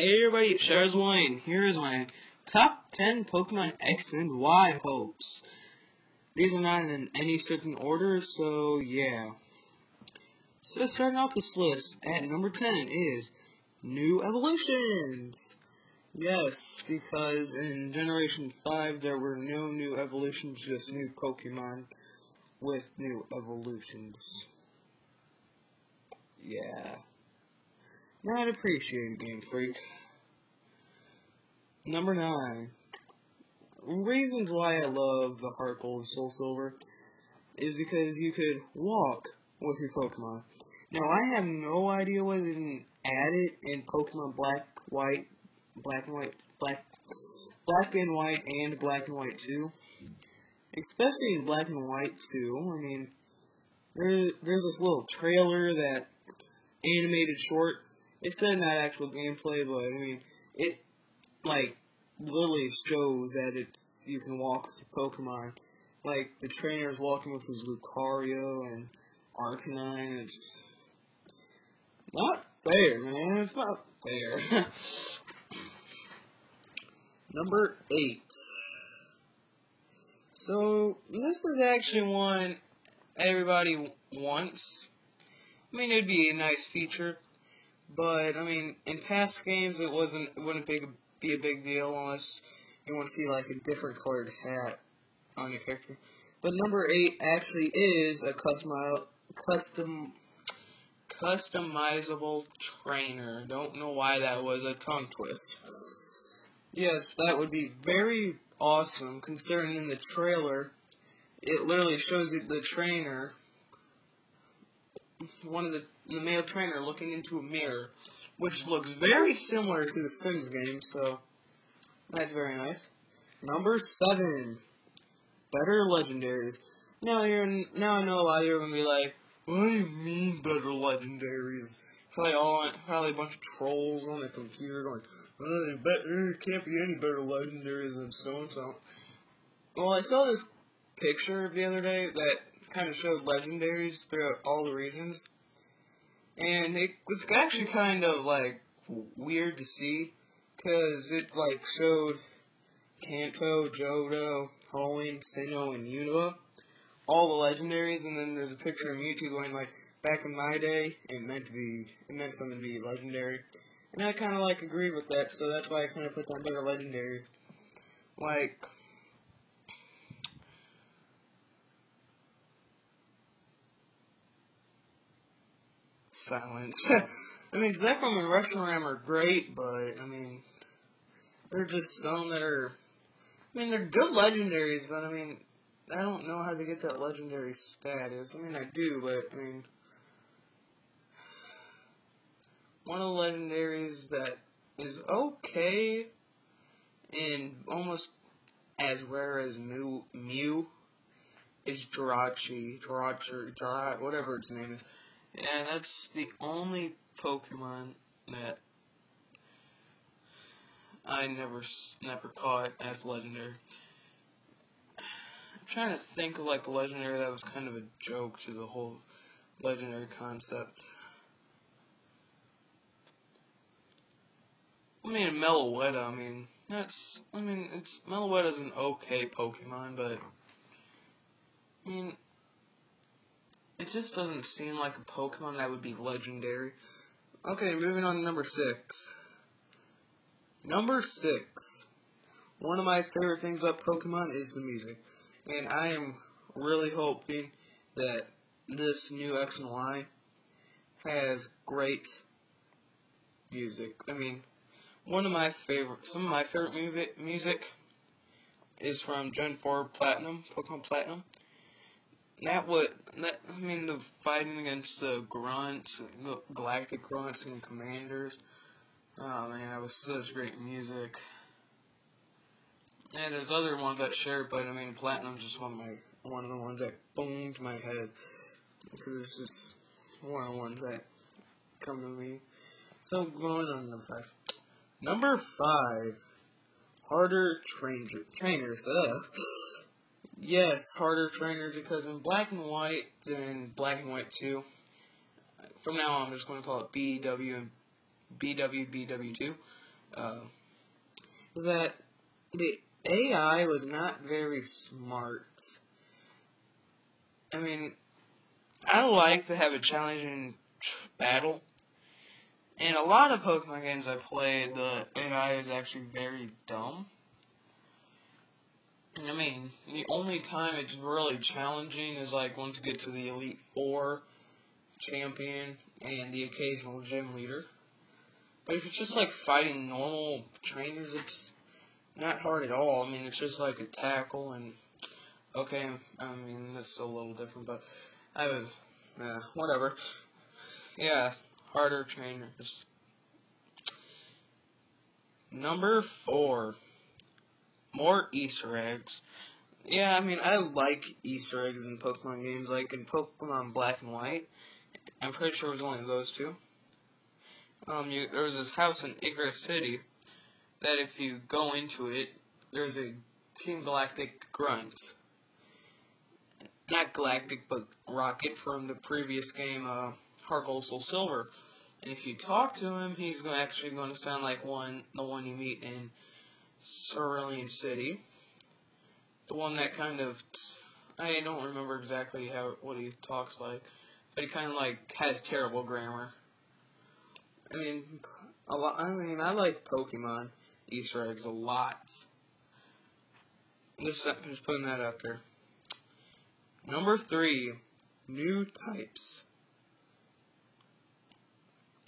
Hey everybody, it's showersboy, and here is my top 10 Pokemon X and Y hopes. These are not in any certain order, so yeah. So starting off this list, at number 10 is New Evolutions. Yes, because in Generation 5 there were no new evolutions, just new Pokemon with new evolutions. Yeah. Not appreciated, Game Freak. Number 9. Reasons why I love the Heart Gold and Soul Silver is because you could walk with your Pokemon. Now, I have no idea why they didn't add it in Pokemon Black and White, and Black and White 2. Especially in Black and White 2. I mean, there's this little trailer, that animated short. It said not actual gameplay, but I mean, it literally shows that you can walk with your Pokemon. Like the trainer's walking with his Lucario and Arcanine. It's not fair, man. It's not fair. Number 8. So this is actually one everybody wants. I mean, it'd be a nice feature. But, I mean, in past games, it wouldn't be a big deal unless you want to see, like, a different colored hat on your character. But number 8 actually is a customizable trainer. Don't know why that was a tongue twist. Yes, that would be very awesome, considering in the trailer, it literally shows you the trainer, the male trainer looking into a mirror, which looks very similar to the Sims game, so that's very nice. Number 7, better legendaries. Now I know a lot of you are gonna be like, what do you mean better legendaries? Probably a bunch of trolls on the computer going, there can't be any better legendaries than so and so. Well, I saw this picture the other day that kind of showed legendaries throughout all the regions, and it was actually kind of like weird to see, because it like showed Kanto, Johto, Hoenn, Sinnoh, and Unova, all the legendaries, and then there's a picture of Mewtwo going like, back in my day, it meant something to be legendary, and I kind of like agreed with that, so that's why I kind of put down better legendaries, like. Silence. I mean, Zekrom and Reshiram are great, but, I mean, there are just some that are, I mean, they're good legendaries, but, I mean, I don't know how to get that legendary status. I mean, I do, but, I mean, one of the legendaries that is okay and almost as rare as Mew is Jirachi, whatever its name is. And that's the only Pokemon that I never caught as legendary. I'm trying to think of like a legendary that was kind of a joke to the whole legendary concept. I mean, Meloetta. Meloetta's an okay Pokemon, but I mean, it just doesn't seem like a Pokemon that would be legendary. Okay, moving on to number 6. Number 6. One of my favorite things about Pokemon is the music. And I am really hoping that this new X and Y has great music. I mean, some of my favorite music is from Gen 4 Platinum, Pokemon Platinum. The fighting against the Grunts, Galactic Grunts and Commanders. Oh man, that was such great music. And there's other ones that share, but I mean, Platinum's just one of the ones that boomed my head, because it's just one of the ones that come to me. So going on to number 5. Number 5, harder trainers. Yes, harder trainers, because in Black and White and Black and White 2, from now on I'm just going to call it BW and BW2. is that the AI was not very smart. I mean, I like to have a challenging battle. In a lot of Pokemon games I played, the AI is actually very dumb. I mean, the only time it's really challenging is like once you get to the Elite Four champion and the occasional gym leader. But if it's just like fighting normal trainers, it's not hard at all. I mean, it's just like a tackle and okay, I mean, that's a little different, but whatever. Yeah, harder trainers. Number 4, more Easter eggs. Yeah, I mean, I like Easter eggs in Pokemon games, like in Pokemon Black and White. I'm pretty sure it was only those two. There was this house in Icarus City that if you go into it, there's a Team Galactic grunt. Not Galactic, but Rocket from the previous game, Heart Gold Soul Silver. And if you talk to him, he's actually going to sound like the one you meet in Cerulean City. The one that kind of, I don't remember exactly what he talks like, but he kind of like has terrible grammar. I mean, I like Pokemon Easter eggs a lot. Just putting that out there. Number 3, new types.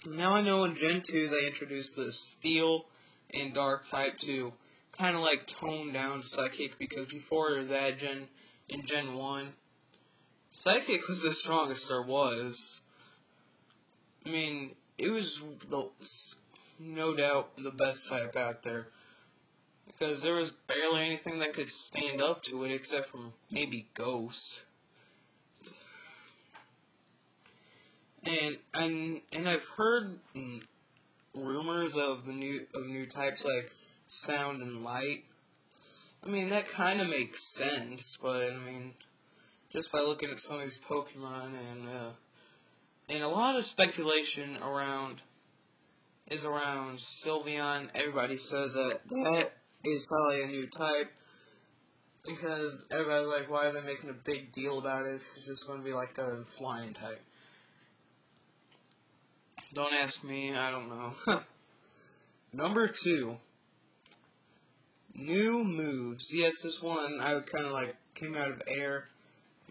Now I know in Gen 2 they introduced the Steel and Dark type to kind of like tone down Psychic, because before that in Gen 1, Psychic was the strongest there was. I mean, it was no doubt the best type out there, because there was barely anything that could stand up to it except for maybe Ghost. And I've heard rumors of new types like Sound and Light. I mean, that kind of makes sense, but I mean, just by looking at some of these Pokemon and a lot of speculation is around Sylveon. Everybody says that is probably a new type, because everybody's like, why are they making a big deal about it if it's just going to be like a flying type? Don't ask me, I don't know. Number 2, new moves. Yes, this one I would kind of like came out of air.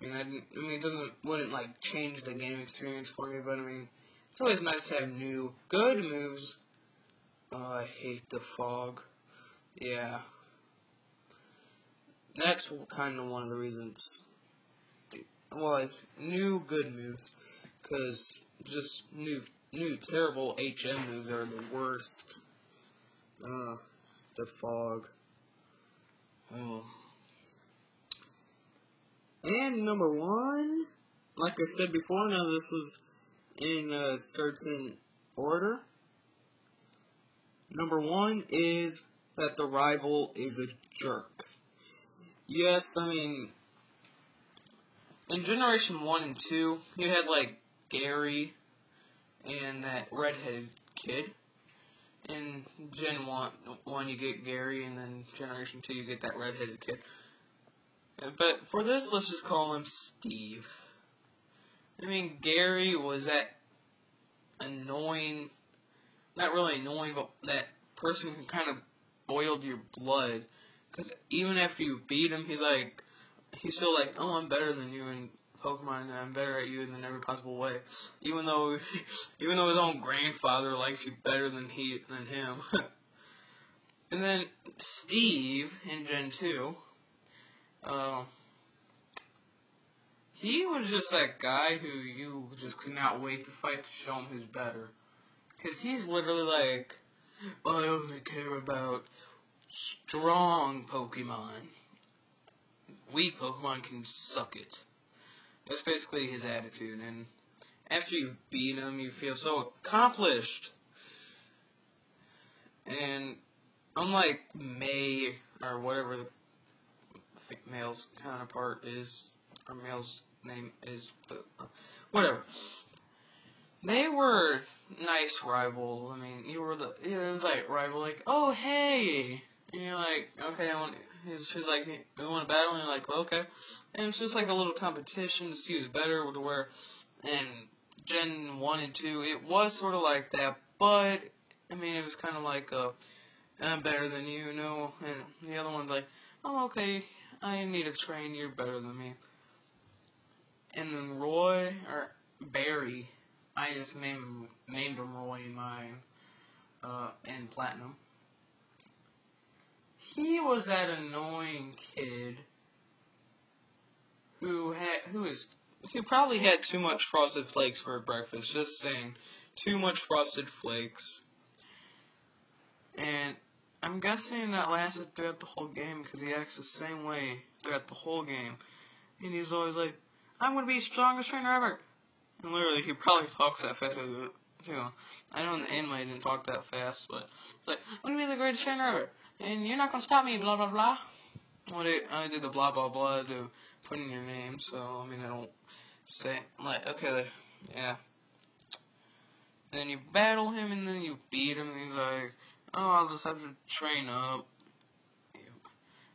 I mean, it wouldn't like change the game experience for me, but I mean, it's always nice to have new, good moves. Oh, I hate the fog. Yeah. That's kind of one of the reasons. Well, new good moves, because just new terrible HM moves are the worst. The fog. Oh. And number 1, like I said before, now this was in a certain order. Number 1 is that the rival is a jerk. Yes, I mean, in Generation 1 and 2, you had like Gary and that redheaded kid. In Gen 1 you get Gary, and then Generation 2 you get that redheaded kid. But for this, let's just call him Steve. I mean, Gary was that annoying, not really annoying, but that person who kind of boiled your blood. Because even after you beat him, he's still like, oh, I'm better than you in Pokemon, and I'm better at you in every possible way. Even though his own grandfather likes you better than him. And then Steve in Gen 2, he was just that guy who you just could not wait to fight to show him who's better. Because he's literally like, I only care about strong Pokemon. Weak Pokemon can suck it. That's basically his attitude, and after you beat him, you feel so accomplished. And unlike May, or whatever the male's counterpart is, or male's name is, but whatever. They were nice rivals. I mean, it was like rival, like, oh hey, and you're like, okay, she's like, we want to battle, and you're like, well, okay, and it's just like a little competition to see who's better, to where, and Gen 1 and 2, it was sort of like that, but, I mean, it was kind of like, I'm better than you, and the other one's like, oh, okay, I need to train, you're better than me. And then Barry, I just named him Roy in mine, in Platinum. He was that annoying kid who probably had too much Frosted Flakes for breakfast. Just saying, too much Frosted Flakes. And I'm guessing that lasted throughout the whole game because he acts the same way throughout the whole game. And he's always like, I'm going to be the strongest trainer ever. And literally, he probably talks that fast. You know, I know in the anime he didn't talk that fast, but it's like, I'm going to be the greatest trainer ever. And you're not going to stop me, blah, blah, blah. Well, I did the blah, blah, blah to put in your name, so, I mean, I don't say, like, okay, yeah. And then you battle him, and then you beat him, and he's like, oh, I'll just have to train up.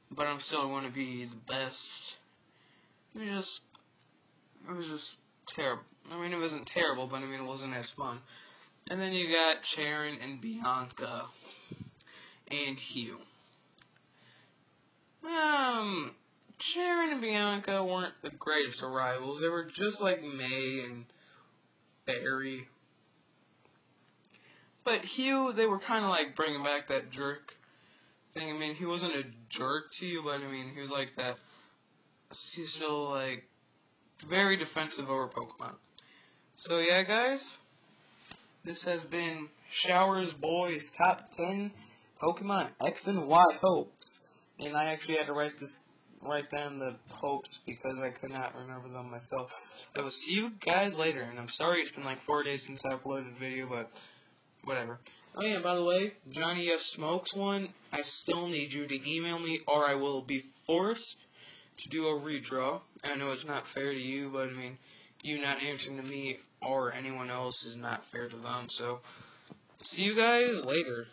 But I'm still going to be the best. It was just terrible. I mean, it wasn't terrible, but I mean, it wasn't as fun. And then you got Sharon and Bianca and Hugh. Sharon and Bianca weren't the greatest of rivals. They were just like May and Barry. But Hugh, they were kind of like bringing back that jerk thing. I mean, he wasn't a jerk to you, but I mean, he was like that. He's still like very defensive over Pokemon. So yeah, guys, this has been showersboy's top 10 Pokemon X and Y hopes. And I actually had to write down the hopes because I could not remember them myself. I will see you guys later, and I'm sorry it's been like 4 days since I uploaded a video, but whatever. Oh yeah, by the way, Johnny S. Smokes one, I still need you to email me or I will be forced to do a redraw. I know it's not fair to you, but I mean, you not answering to me or anyone else is not fair to them, so see you guys later.